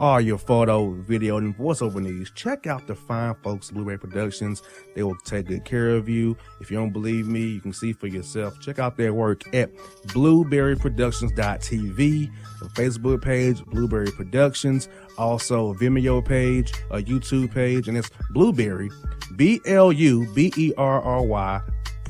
all your photo, video, and voiceover needs, check out the fine folks at Blueberry Productions. They will take good care of you. If you don't believe me, you can see for yourself. Check out their work at blueberryproductions.tv, the Facebook page, Blueberry Productions, also a Vimeo page, a YouTube page, and it's Blueberry, BLUBERRY,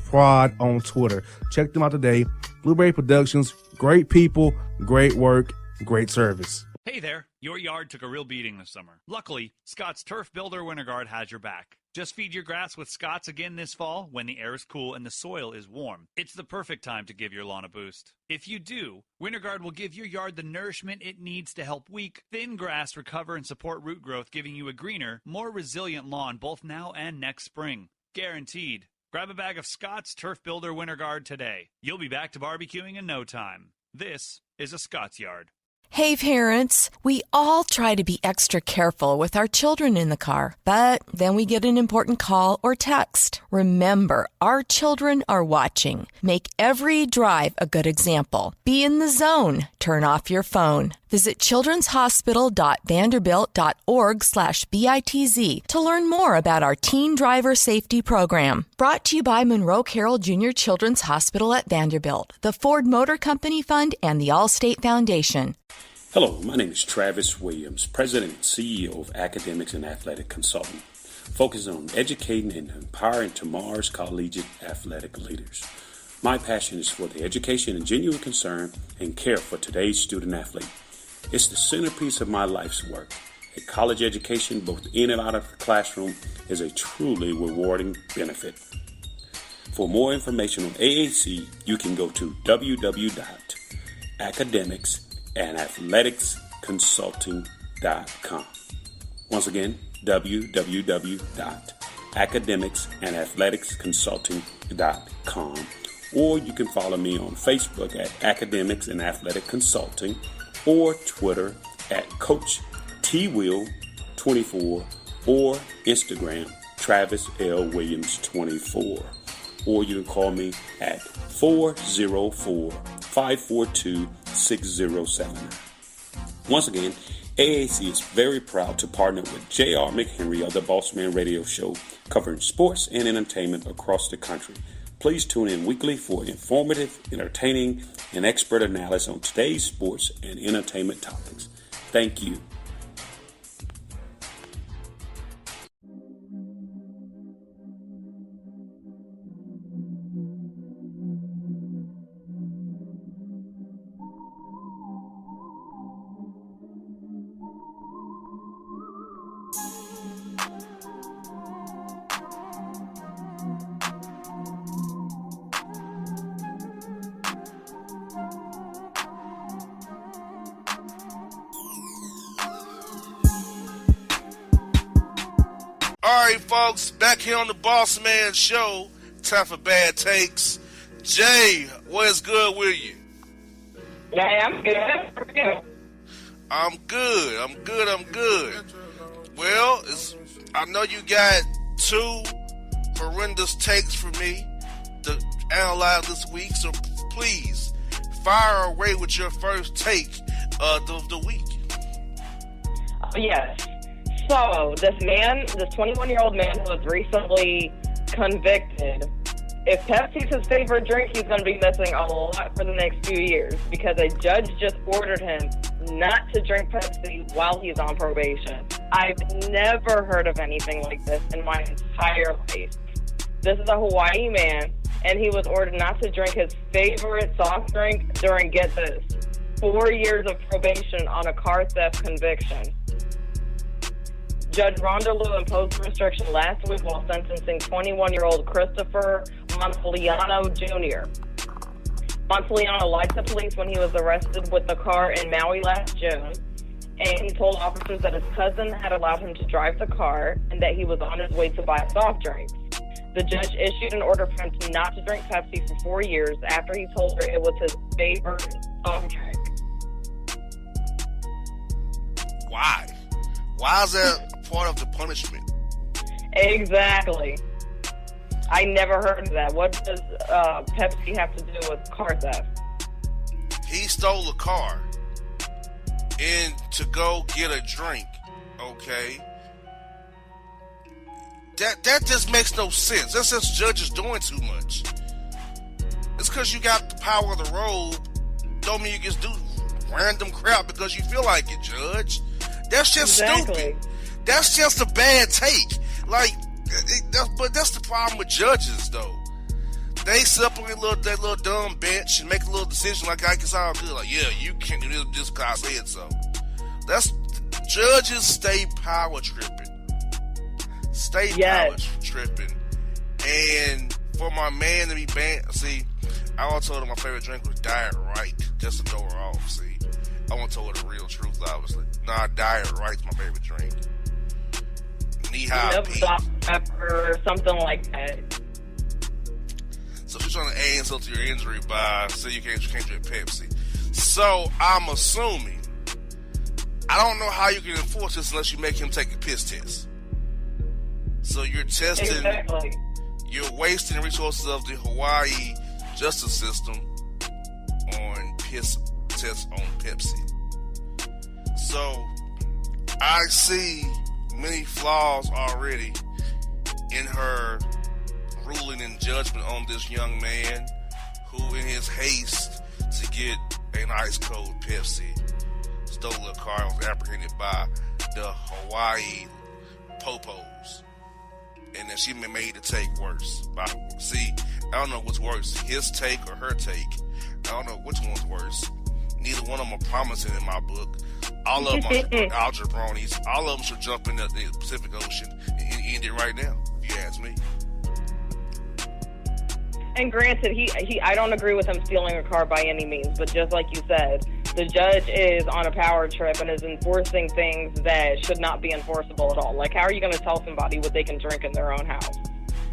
Prod on Twitter. Check them out today. Blueberry Productions, great people, great work, great service. Hey there, your yard took a real beating this summer. Luckily, Scott's Turf Builder Winter Guard has your back. Just feed your grass with Scott's again this fall when the air is cool and the soil is warm. It's the perfect time to give your lawn a boost. If you do, Winter Guard will give your yard the nourishment it needs to help weak, thin grass recover and support root growth, giving you a greener, more resilient lawn both now and next spring. Guaranteed. Grab a bag of Scott's Turf Builder Winter Guard today. You'll be back to barbecuing in no time. This is a Scott's Yard. Hey parents, we all try to be extra careful with our children in the car, but then we get an important call or text. Remember, our children are watching. Make every drive a good example. Be in the zone. Turn off your phone. Visit childrenshospital.vanderbilt.org/BITZ to learn more about our teen driver safety program. Brought to you by Monroe Carroll Jr. Children's Hospital at Vanderbilt, the Ford Motor Company Fund, and the Allstate Foundation. Hello, my name is Travis Williams, President and CEO of Academics and Athletic Consulting, focusing on educating and empowering tomorrow's collegiate athletic leaders. My passion is for the education and genuine concern and care for today's student athlete. It's the centerpiece of my life's work. A college education, both in and out of the classroom, is a truly rewarding benefit. For more information on AAC, you can go to www.academicsandathleticsconsulting.com. Once again, www.academicsandathleticsconsulting.com. Or you can follow me on Facebook at Academics and Athletic Consulting, or Twitter at Coach TWill24, or Instagram Travis L. Williams 24. Or you can call me at 404-542-6079. Once again, AAC is very proud to partner with J.R. McHenry of the Bossman Radio Show, covering sports and entertainment across the country. Please tune in weekly for informative, entertaining, and expert analysis on today's sports and entertainment topics. Thank you. Alright folks, back here on the Bossman Show, time for bad takes. Jay, what is good with you? Yeah, I'm good. I'm good. Well, I know you got two horrendous takes for me to analyze this week, so please fire away with your first take of the week. Yes. So, this 21-year-old man who was recently convicted, if Pepsi's his favorite drink, he's going to be missing a lot for the next few years because a judge just ordered him not to drink Pepsi while he's on probation. I've never heard of anything like this in my entire life. This is a Hawaii man, and he was ordered not to drink his favorite soft drink during, get this, 4 years of probation on a car theft conviction. Judge Rhonda Liu imposed the restriction last week while sentencing 21-year-old Christopher Montoliano Jr. Montoliano lied to police when he was arrested with the car in Maui last June, and he told officers that his cousin had allowed him to drive the car and that he was on his way to buy soft drinks. The judge issued an order for him not to drink Pepsi for 4 years after he told her it was his favorite soft drink. Why? Why is that part of the punishment? Exactly. I never heard of that. What does Pepsi have to do with car theft? He stole a car and to go get a drink, okay? That just makes no sense. That's just judges doing too much. It's because you got the power of the robe. Don't mean you just do random crap because you feel like it, Judge. That's just stupid. That's just a bad take. Like, but that's the problem with judges, though. They separate that little dumb bench and make a little decision like I guess all good. Like, yeah, you can't do this just because I said so. Judges stay power tripping. Power tripping. And for my man to be banned, see, I want to told him my favorite drink was Diet Right, just to throw her off, see. I want to tell her the real truth, obviously. Nah, Diet Right's my favorite drink. Knee-high Pete. Dr. Pepper or something like that. So she's trying to add insult to your injury by saying you can't drink Pepsi. So I'm assuming, I don't know how you can enforce this unless you make him take a piss test. So you're testing, you're wasting resources of the Hawaii justice system on piss tests on Pepsi. So I see many flaws already in her ruling and judgment on this young man who, in his haste to get an ice cold Pepsi, stole a car and was apprehended by the Hawaii popos. And then she made the take worse. See, I don't know what's worse, his take or her take. I don't know which one's worse. Neither one of them are promising in my book. All of them are algebronis. All of them should jump in the Pacific Ocean and end it right now, if you ask me. And granted, I don't agree with him stealing a car by any means, but just like you said, the judge is on a power trip and is enforcing things that should not be enforceable at all. Like, how are you going to tell somebody what they can drink in their own house?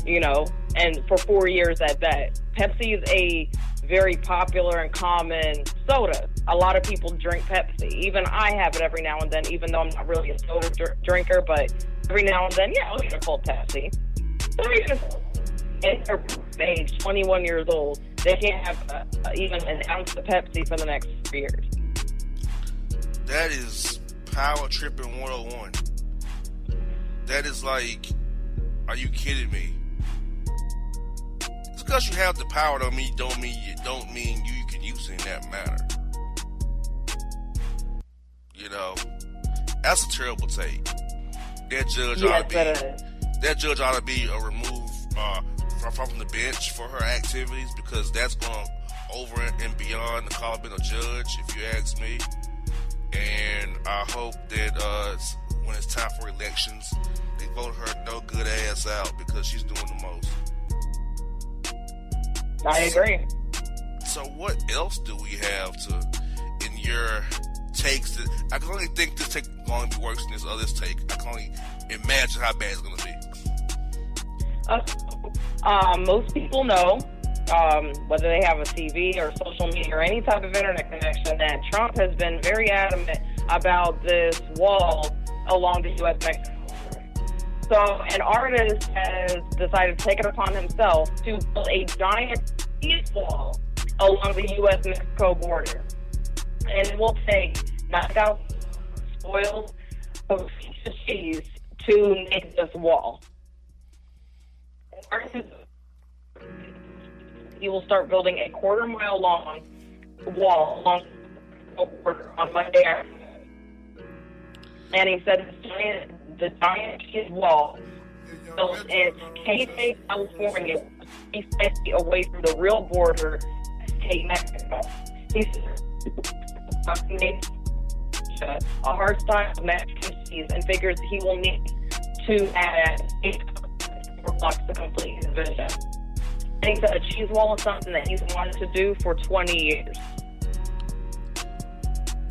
You know, and for 4 years at that. Pepsi is a very popular and common soda. A lot of people drink Pepsi. Even I have it every now and then, even though I'm not really a soda drinker, but every now and then, yeah, I'll get a cold Pepsi. So you're going to in their age, 21 years old, they can't have even an ounce of Pepsi for the next 3 years. That is power tripping 101. That is like, are you kidding me? Just because you have the power don't mean you can use it in that manner. You know, that's a terrible take. That judge ought to be removed from the bench for her activities, because that's going over and beyond the call of being a judge, if you ask me. And I hope that when it's time for elections, they vote her no good ass out, because she's doing the most. I agree. So what else do we have in your takes? I can only think this take is going to be worse than this other take. I can only imagine how bad it's going to be. Most people know, whether they have a TV or social media or any type of internet connection, that Trump has been very adamant about this wall along the U.S.-Mexico border. So an artist has decided to take it upon himself to build a giant peace wall along the U.S.-Mexico border. And it will take 9,000 spoils of cheese to make this wall. He will start building a 1/4 mile long wall along the border on Monday afternoon. And he said the giant cheese wall built in Katy, California, 50 away from the real border, State Mexico. He said a hard style of Mexican cheese and figures he will need to add 8 blocks to complete his vision. And he said a cheese wall is something that he's wanted to do for 20 years.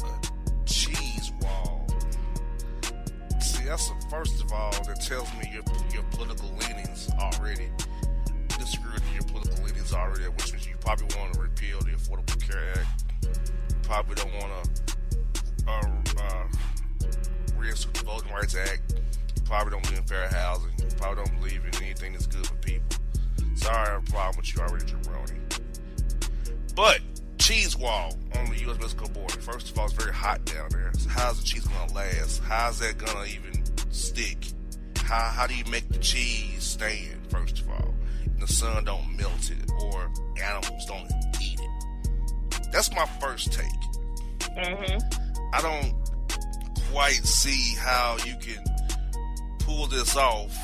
A cheese wall. See, first of all, that tells me your political leanings already. I disagree with your political leanings already, which means you probably want to repeal the Affordable Care Act. You probably don't want to reinstate the Voting Rights Act. You probably don't believe in fair housing. You probably don't believe in anything that's good for people. Sorry, I have a problem with you already, jabroni. But cheese wall on the U.S.-Mexico border. First of all, it's very hot down there. So how's the cheese going to last? How's that going to even stick? How do you make the cheese stand, first of all? And the sun don't melt it or animals don't eat it. That's my first take. I don't quite see how you can pull this off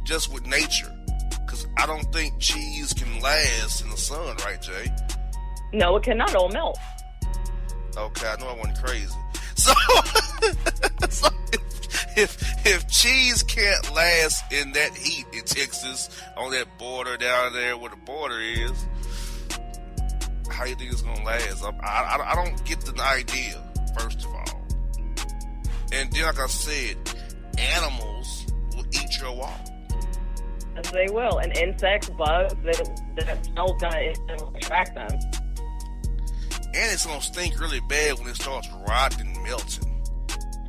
just with nature. Because I don't think cheese can last in the sun, right, Jay? No, it cannot. It'll melt. Okay, I know I went crazy. So, if cheese can't last in that heat in Texas, on that border down there where the border is, how you think it's going to last? I don't get the idea, first of all. And then, like I said, animals will eat your wall. Yes, they will. And insects, bugs, that smell's going to attract them. And it's going to stink really bad when it starts rotting and melting.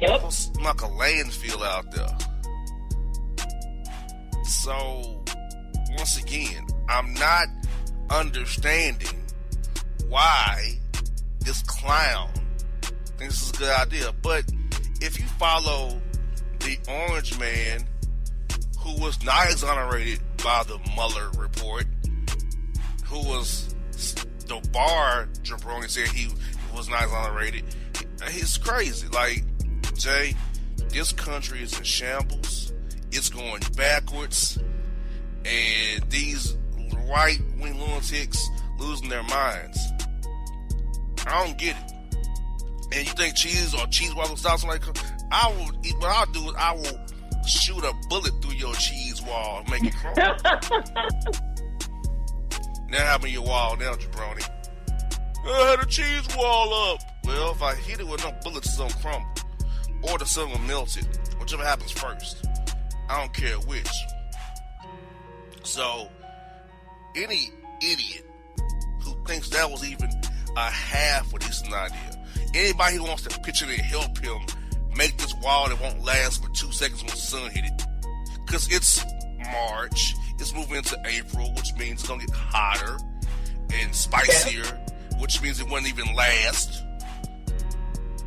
Yep. It's like a landfill out there. So, once again, I'm not understanding why this clown thinks this is a good idea. But if you follow the orange man who was not exonerated by the Mueller report, who was the bar jabroni said he was not exonerated, he's crazy. Like, Jay, this country is in shambles. It's going backwards. And these right-wing lunatics losing their minds. I don't get it. And you think cheese wall will stop something like what I'll do is I will shoot a bullet through your cheese wall and make it crumble. Now have me your wall now, jabroni. I had a cheese wall up. Well, if I hit it with enough bullets, it's gonna crumble. Or the sun will melt it. Whichever happens first. I don't care which. So, any idiot who thinks that was even a half a decent idea, anybody who wants to pitch in and help him make this wall that won't last but 2 seconds when the sun hit it. Because it's March, it's moving into April, which means it's going to get hotter and spicier, which means it wouldn't even last.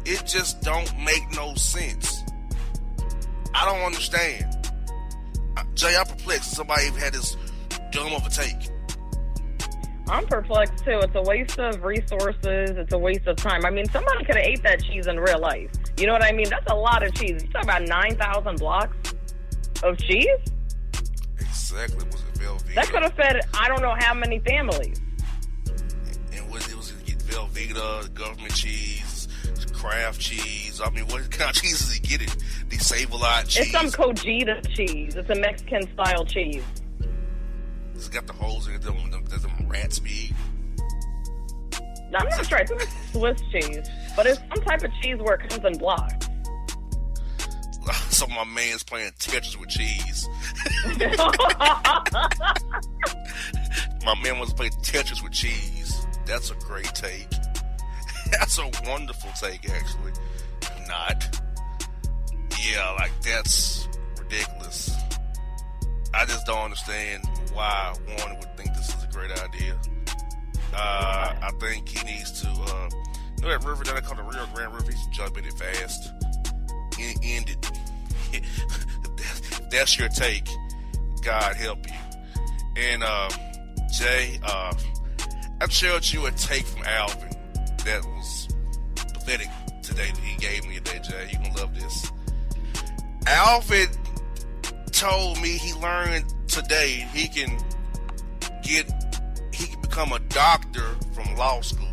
It just don't make no sense. I don't understand. Jay, I'm perplexed. Somebody even had this dumb of a take. I'm perplexed too. It's a waste of resources. It's a waste of time. I mean, somebody could have ate that cheese in real life. You know what I mean? That's a lot of cheese. You're talking about 9,000 blocks of cheese? Exactly. Was it Velveeta? That could have fed I don't know how many families. And was it get Velveeta, government cheese, Kraft cheese? I mean, what kind of cheese is he getting? The Save-A-Lot cheese? It's some Cojita cheese. It's a Mexican-style cheese. It's got the holes in it that them rats be. No, I'm not sure. It's like Swiss cheese. But it's some type of cheese where it comes in blocks. So my man's playing Tetris with cheese. My man was playing Tetris with cheese. That's a great take. That's a wonderful take, actually. Not. Yeah, like, that's ridiculous. I just don't understand why one would think this is a great idea. I think he needs to, you know that river down there called the Rio Grande River? He should jump in it fast. End it. If that's your take, God help you. And, Jay, I showed you a take from Alvin that was pathetic today that he gave me today, Jay. You gonna love this. Alvin told me he learned today he can become a doctor from law school.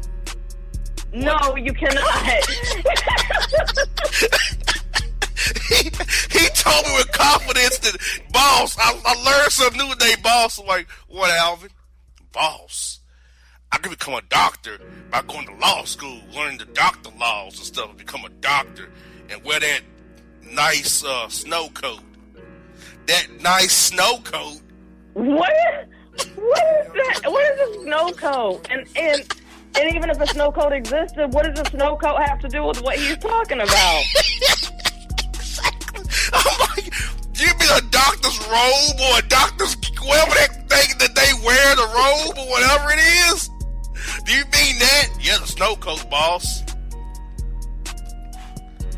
No, you cannot. He told me with confidence that, boss, I learned something new today, boss. I'm like, what, Alvin? Boss, I can become a doctor by going to law school, learning the doctor laws and stuff, and become a doctor and wear that nice snow coat. That nice snow coat. What is that? What is a snow coat? And even if a snow coat existed, what does a snow coat have to do with what he's talking about? I'm like, give me a doctor's robe or a doctor's, whatever that thing that they wear, the robe or whatever it is. Do you mean that? Yeah, the snow coat, boss.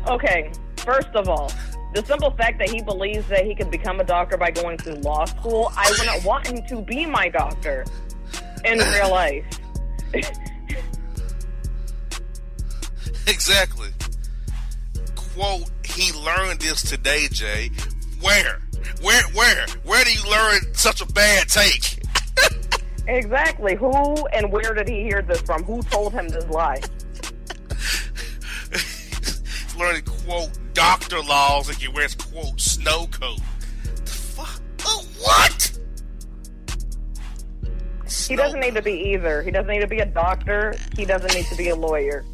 Okay, first of all, the simple fact that he believes that he could become a doctor by going to law school, I wouldn't want him to be my doctor in real life. Exactly. Quote, he learned this today, Jay. Where? Where do you learn such a bad take? Exactly. Who and where did he hear this from? Who told him this lie? Learning, quote, doctor laws and he wears, quote, snow coat. The fuck? What? He doesn't need to be either. He doesn't need to be a doctor. He doesn't need to be a lawyer.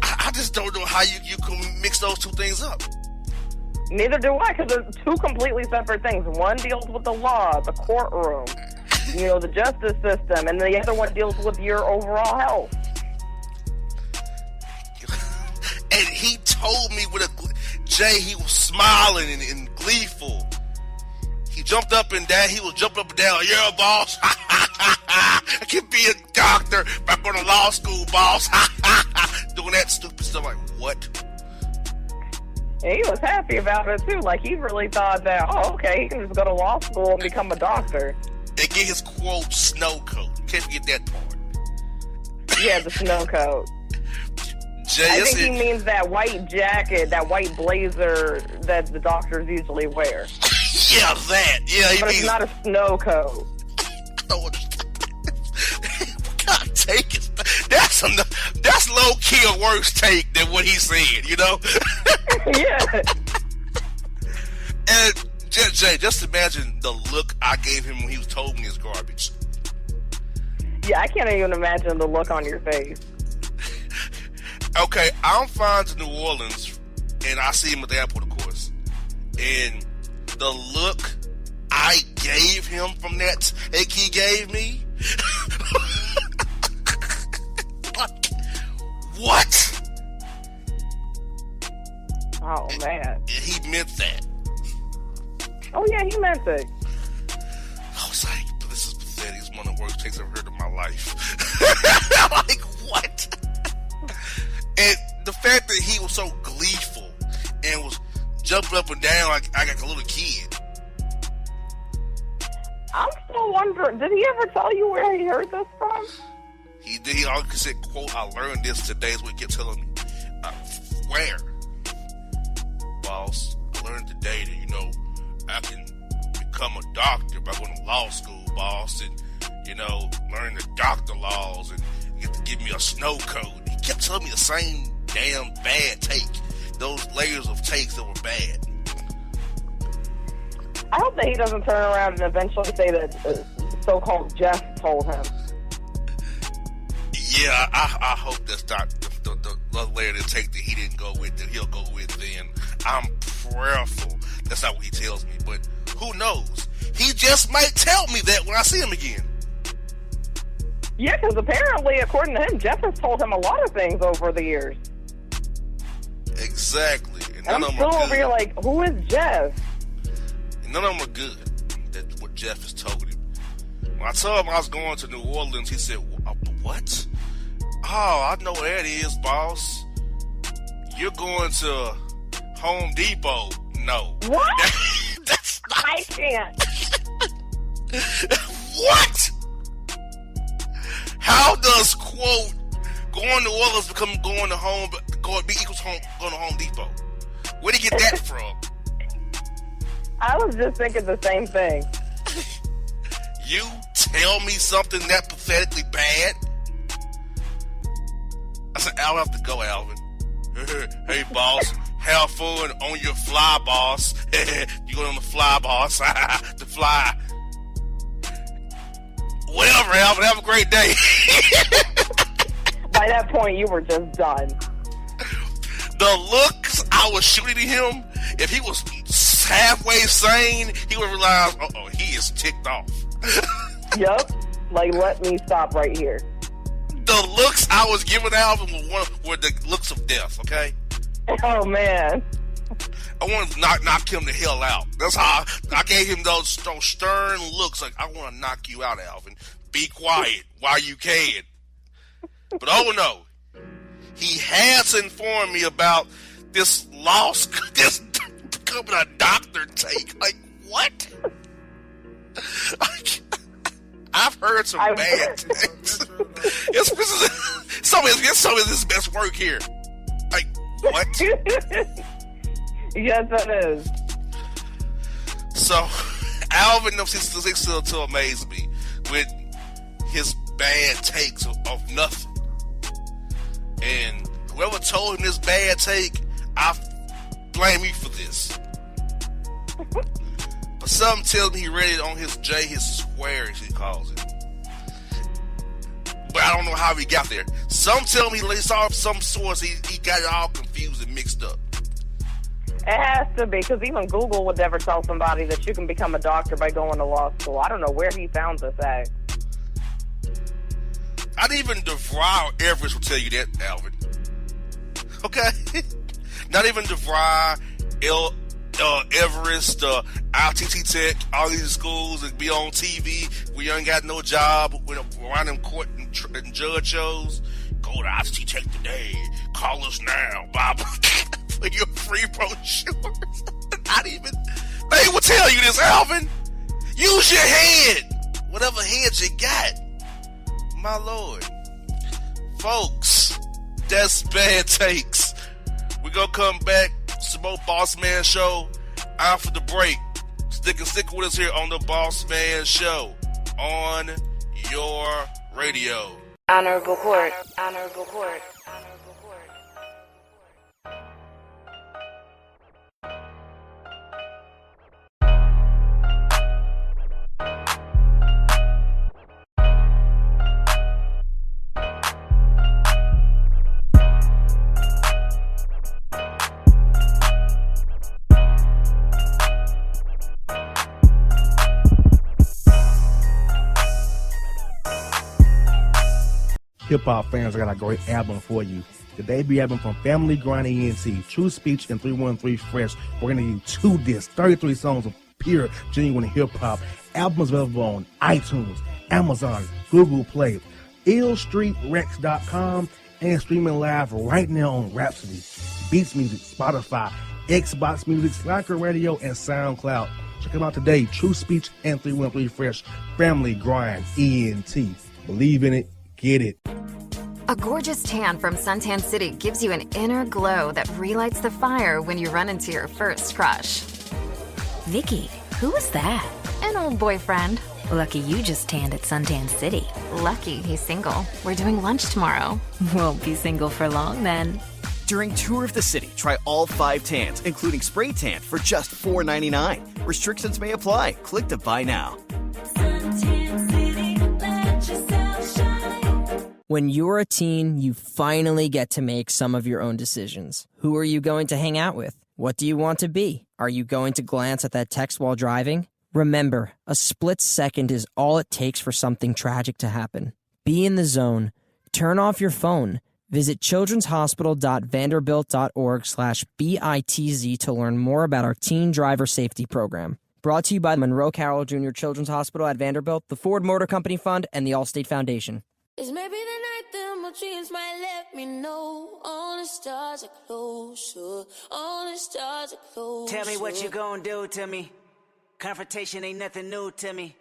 I just don't know how you can mix those two things up. Neither do I, because they're two completely separate things. One deals with the law, the courtroom, the justice system, and the other one deals with your overall health. And he told me Jay, he was smiling and gleeful. He jumped up and down. He was jumping up and down. Yeah, boss. I can be a doctor, but I'm going to law school, boss. Doing that stupid stuff. Like, what? And he was happy about it, too. Like, he really thought that, okay, he can just go to law school and become a doctor. And get his, quote, snow coat. Can't forget that part. Yeah, the snow coat. Jay, I think he means that white jacket, that white blazer that the doctors usually wear. Yeah, that. Yeah, he but means... it's not a snow coat. God, take it. That's low key a worse take than what he said, Yeah. And Jay, just imagine the look I gave him when he told me his garbage. Yeah, I can't even imagine the look on your face. Okay, I'm flying to New Orleans, and I see him at the airport, of course. And the look I gave him from that take he gave me. What? Oh, man. He meant that. Oh, yeah, he meant it. I was like, this is pathetic. It's one of the worst takes I've heard in my life. Like, what? And the fact that he was so gleeful and was jumping up and down like a little kid. I'm still wondering, did he ever tell you where he heard this from? He did. He always said, quote, I learned this today is what he kept telling me. Where? Boss, I learned today that, I can become a doctor by going to law school, boss, and, learn the doctor laws and get to give me a snow coat. He kept telling me the same damn bad take. Those layers of takes that were bad. I hope that he doesn't turn around and eventually say that so-called Jeff told him. Yeah, I hope that's not the layer to take that he didn't go with, that he'll go with then. I'm prayerful that's not what he tells me, but who knows? He just might tell me that when I see him again. Yeah, because apparently, according to him, Jeff has told him a lot of things over the years. Exactly. And I'm still over here like, who is Jeff? And none of them are good. That's what Jeff has told him. When I told him I was going to New Orleans, he said, what? Oh, I know where that is, boss. You're going to Home Depot. No. What? That's not... I can't. What? How does, quote, going to Orleans become going to home, be equals home, going to Home Depot? Where did he get that from? I was just thinking the same thing. You tell me something that pathetically bad? I said, I'll have to go, Alvin. Hey, boss, have fun on your fly, boss. You going on the fly, boss? The fly. Whatever, Alvin. Have a great day. By that point, you were just done. The looks I was shooting at him, if he was halfway sane, he would realize, he is ticked off. Yup. Like, let me stop right here. The looks I was giving Alvin were the looks of death, okay? Oh, man. I wanted to knock him the hell out. That's how I gave him those stern looks like, I want to knock you out, Alvin. be quiet while you can. But oh no, he has informed me about this loss, this becoming a doctor take. Like, what? I've heard some bad takes. Some of his best work here. Like, what? Yes, it is. So, Alvin seems to amaze me with his bad takes of nothing. And whoever told him this bad take, I blame you for this. But some tell me he read it on his square, as he calls it. But I don't know how he got there. Some tell me he saw some source, he got it all confused and mixed up. It has to be, because even Google would never tell somebody that you can become a doctor by going to law school. I don't know where he found this at. Not even DeVry or Everest will tell you that, Alvin. Okay? Not even DeVry, Everest, ITT Tech, all these schools that be on TV. We ain't got no job around them court and judge shows. Go to ITT Tech today. Call us now, Bob, for your free brochures. Not even. They will tell you this, Alvin. Use your head. Whatever head you got. My Lord. Folks, that's bad takes. We gonna come back. Some more Bossman Show. After the break. Stick with us here on the Bossman Show. On your radio. Honorable court. Honorable court. Honorable court. Hip-hop fans, I got a great album for you. The debut album from Family Grind ENT, True Speech and 313 Fresh. We're going to give you 2 discs, 33 songs of pure, genuine hip-hop. Albums available on iTunes, Amazon, Google Play, illstreetrex.com, and streaming live right now on Rhapsody, Beats Music, Spotify, Xbox Music, Slacker Radio, and SoundCloud. Check them out today, True Speech and 313 Fresh, Family Grind ENT. Believe in it, get it. A gorgeous tan from Suntan City gives you an inner glow that relights the fire when you run into your first crush. Vicky, who was that? An old boyfriend. Lucky you just tanned at Suntan City. Lucky he's single. We're doing lunch tomorrow. Won't be single for long then. During Tour of the City, try all 5 tans, including spray tan, for just $4.99. Restrictions may apply. Click to buy now. Suntan City, let yourself shine. When you're a teen, you finally get to make some of your own decisions. Who are you going to hang out with? What do you want to be? Are you going to glance at that text while driving? Remember, a split second is all it takes for something tragic to happen. Be in the zone. Turn off your phone. Visit childrenshospital.vanderbilt.org/BITZ to learn more about our teen driver safety program. Brought to you by Monroe Carroll Jr. Children's Hospital at Vanderbilt, the Ford Motor Company Fund, and the Allstate Foundation. It's maybe the night that my dreams might let me know. All the stars are closer. All the stars are closer. Tell me what you gonna do to me. Confrontation ain't nothing new to me.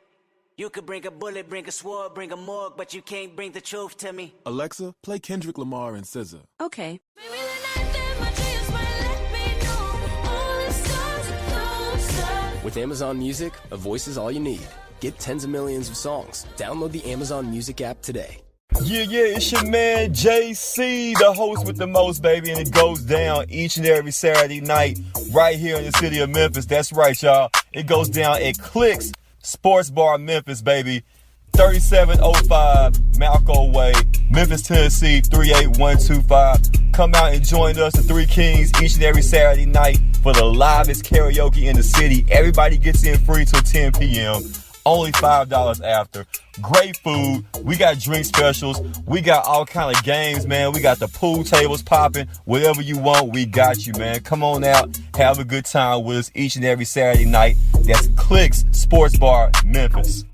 You could bring a bullet, bring a sword, bring a morgue, but you can't bring the truth to me. Alexa, play Kendrick Lamar and SZA. Okay. Maybe the night that my dreams might let me know. All the stars are closer. With Amazon Music, a voice is all you need. Get tens of millions of songs. Download the Amazon Music app today. Yeah, it's your man JC, the host with the most, baby, and it goes down each and every Saturday night right here in the city of Memphis. That's right, y'all. It goes down at Clicks Sports Bar Memphis, baby. 3705 Malco Way, Memphis, Tennessee, 38125. Come out and join us, the Three Kings, each and every Saturday night for the livest karaoke in the city. Everybody gets in free till 10 p.m. Only $5 after. Great food. We got drink specials. We got all kind of games, man. We got the pool tables popping. Whatever you want, we got you, man. Come on out. Have a good time with us each and every Saturday night. That's Clicks Sports Bar, Memphis.